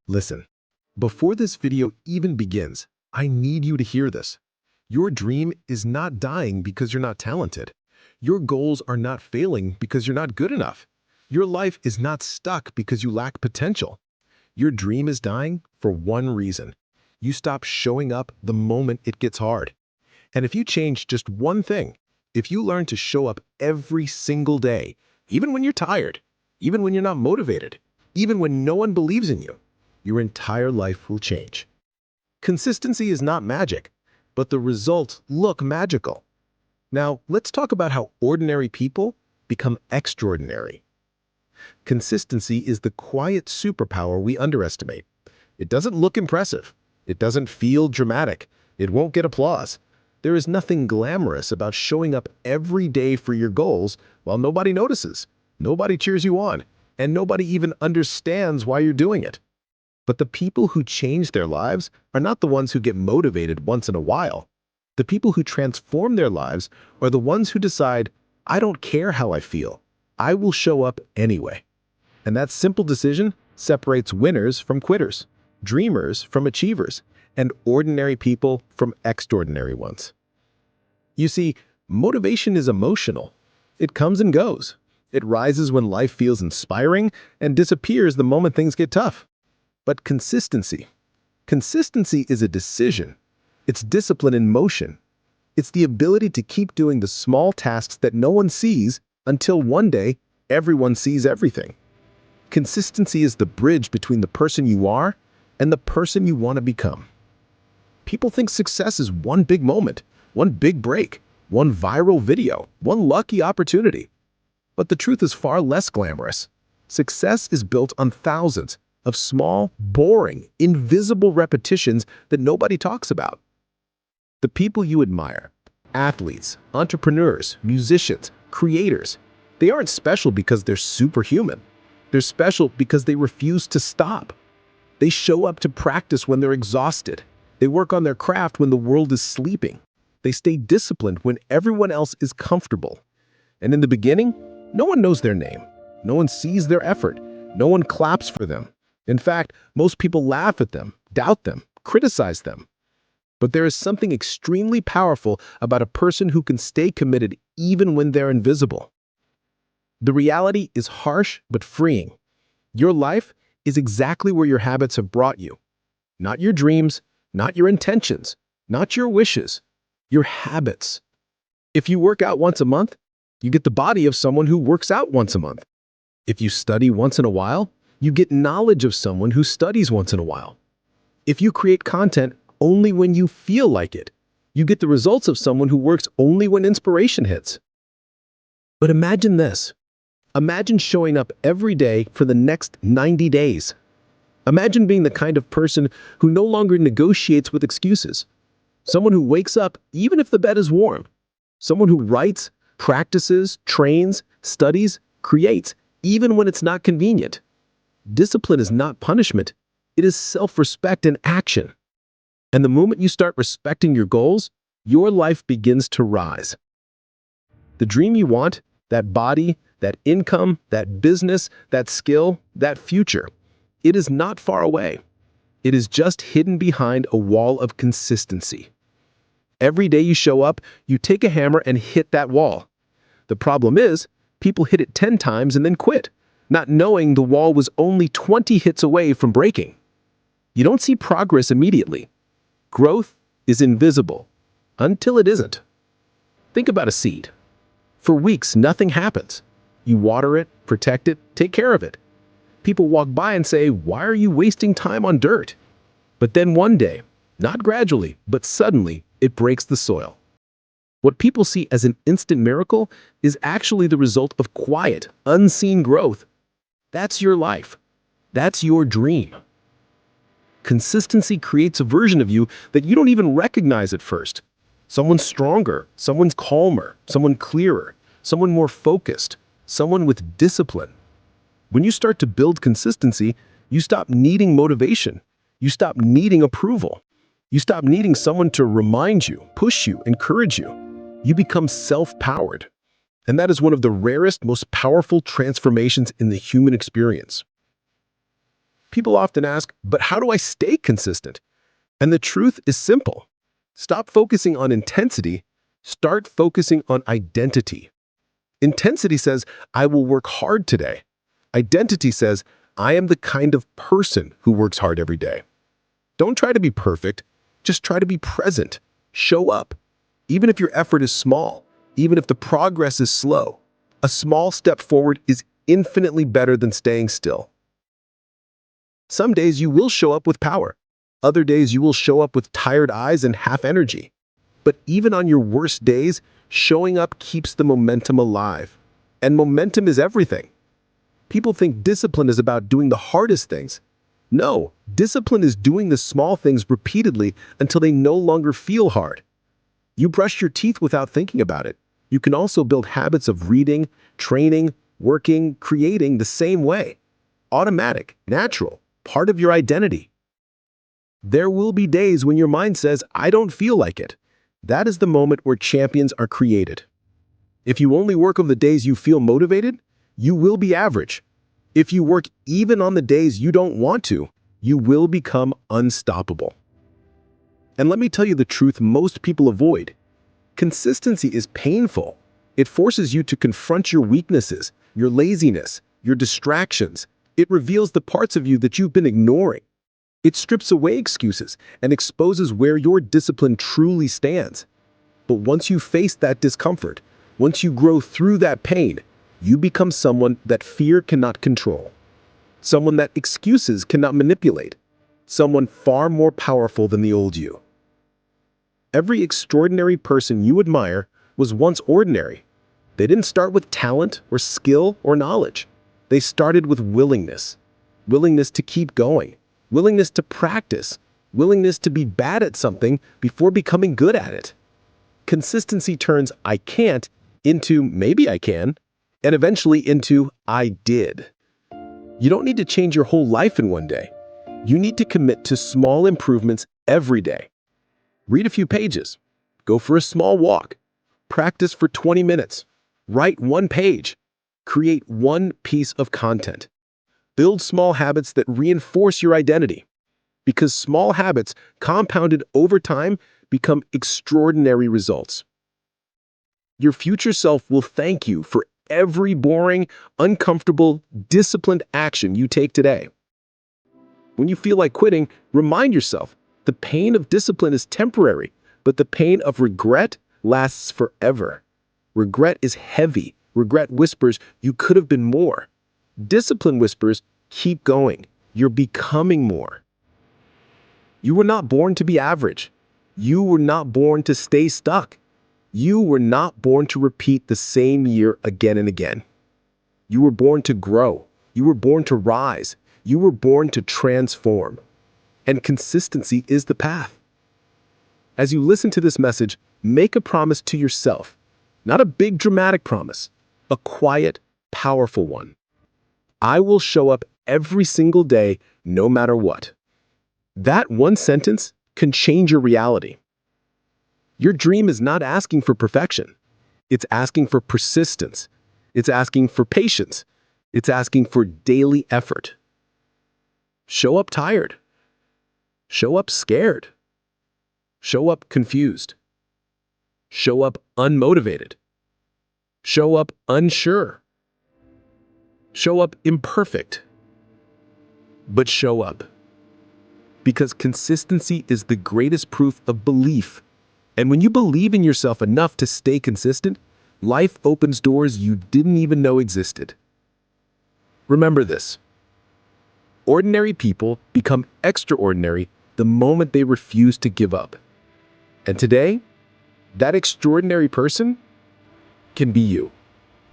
Listen, before this video even begins, I need you to hear this. Your dream is not dying because you're not talented. Your goals are not failing because you're not good enough. Your life is not stuck because you lack potential. Your dream is dying for one reason. You stop showing up the moment it gets hard. And if you change just one thing, if you learn to show up every single day, even when you're tired, even when you're not motivated, even when no one believes in you, your entire life will change. Consistency is not magic, but the results look magical. Now, let's talk about how ordinary people become extraordinary. Consistency is the quiet superpower we underestimate. It doesn't look impressive. It doesn't feel dramatic. It won't get applause. There is nothing glamorous about showing up every day for your goals while nobody notices, nobody cheers you on, and nobody even understands why you're doing it. But the people who change their lives are not the ones who get motivated once in a while. The people who transform their lives are the ones who decide, I don't care how I feel. I will show up anyway. And that simple decision separates winners from quitters, dreamers from achievers, and ordinary people from extraordinary ones. You see, motivation is emotional. It comes and goes. It rises when life feels inspiring and disappears the moment things get tough. But consistency is a decision. It's discipline in motion. It's the ability to keep doing the small tasks that no one sees until one day everyone sees everything. Consistency is the bridge between the person you are and the person you want to become. People think success is one big moment, one big break, one viral video, one lucky opportunity. But the truth is far less glamorous. Success is built on thousands of small, boring, invisible repetitions that nobody talks about. The people you admire, athletes, entrepreneurs, musicians, creators, they aren't special because they're superhuman. They're special because they refuse to stop. They show up to practice when they're exhausted. They work on their craft when the world is sleeping. They stay disciplined when everyone else is comfortable. And in the beginning, no one knows their name. No one sees their effort. No one claps for them. In fact, most people laugh at them, doubt them, criticize them. But there is something extremely powerful about a person who can stay committed even when they're invisible. The reality is harsh but freeing. Your life is exactly where your habits have brought you. Not your dreams, not your intentions, not your wishes, your habits. If you work out once a month, you get the body of someone who works out once a month. If you study once in a while, you get knowledge of someone who studies once in a while. If you create content only when you feel like it, you get the results of someone who works only when inspiration hits. But imagine this. Imagine showing up every day for the next 90 days. Imagine being the kind of person who no longer negotiates with excuses. Someone who wakes up even if the bed is warm. Someone who writes, practices, trains, studies, creates, even when it's not convenient. Discipline is not punishment. It is self-respect in action. And the moment you start respecting your goals, your life begins to rise. The dream you want, that body, that income, that business, that skill, that future, it is not far away. It is just hidden behind a wall of consistency. Every day you show up, you take a hammer and hit that wall. The problem is, people hit it 10 times and then quit, not knowing the wall was only 20 hits away from breaking. You don't see progress immediately. Growth is invisible until it isn't. Think about a seed. For weeks, nothing happens. You water it, protect it, take care of it. People walk by and say, "Why are you wasting time on dirt?" But then one day, not gradually, but suddenly, it breaks the soil. What people see as an instant miracle is actually the result of quiet, unseen growth. That's your life. That's your dream. Consistency creates a version of you that you don't even recognize at first. Someone stronger, someone calmer, someone clearer, someone more focused, someone with discipline. When you start to build consistency, you stop needing motivation. You stop needing approval. You stop needing someone to remind you, push you, encourage you. You become self-powered. And that is one of the rarest, most powerful transformations in the human experience. People often ask, but how do I stay consistent? And the truth is simple. Stop focusing on intensity, start focusing on identity. Intensity says, I will work hard today. Identity says, I am the kind of person who works hard every day. Don't try to be perfect, just try to be present. Show up. Even if your effort is small, even if the progress is slow, a small step forward is infinitely better than staying still. Some days you will show up with power. Other days you will show up with tired eyes and half energy. But even on your worst days, showing up keeps the momentum alive. And momentum is everything. People think discipline is about doing the hardest things. No, discipline is doing the small things repeatedly until they no longer feel hard. You brush your teeth without thinking about it. You can also build habits of reading, training, working, creating the same way. Automatic, natural, part of your identity. There will be days when your mind says, I don't feel like it. That is the moment where champions are created. If you only work on the days you feel motivated, you will be average. If you work even on the days you don't want to, you will become unstoppable. And let me tell you the truth most people avoid. Consistency is painful. It forces you to confront your weaknesses, your laziness, your distractions. It reveals the parts of you that you've been ignoring. It strips away excuses and exposes where your discipline truly stands. But once you face that discomfort, once you grow through that pain, you become someone that fear cannot control. Someone that excuses cannot manipulate. Someone far more powerful than the old you. Every extraordinary person you admire was once ordinary. They didn't start with talent or skill or knowledge. They started with willingness. Willingness to keep going. Willingness to practice. Willingness to be bad at something before becoming good at it. Consistency turns I can't into maybe I can, and eventually into I did. You don't need to change your whole life in one day. You need to commit to small improvements every day. Read a few pages. Go for a small walk. Practice for 20 minutes. Write one page. Create one piece of content. Build small habits that reinforce your identity. Because small habits, compounded over time, become extraordinary results. Your future self will thank you for every boring, uncomfortable, disciplined action you take today. When you feel like quitting, remind yourself, the pain of discipline is temporary, but the pain of regret lasts forever. Regret is heavy. Regret whispers, you could have been more. Discipline whispers, keep going. You're becoming more. You were not born to be average. You were not born to stay stuck. You were not born to repeat the same year again and again. You were born to grow. You were born to rise. You were born to transform. And consistency is the path. As you listen to this message, make a promise to yourself. Not a big dramatic promise, a quiet, powerful one. I will show up every single day, no matter what. That one sentence can change your reality. Your dream is not asking for perfection. It's asking for persistence. It's asking for patience. It's asking for daily effort. Show up tired. Show up scared. Show up confused. Show up unmotivated. Show up unsure. Show up imperfect. But show up. Because consistency is the greatest proof of belief. And when you believe in yourself enough to stay consistent, life opens doors you didn't even know existed. Remember this. Ordinary people become extraordinary the moment they refuse to give up. And today, that extraordinary person can be you.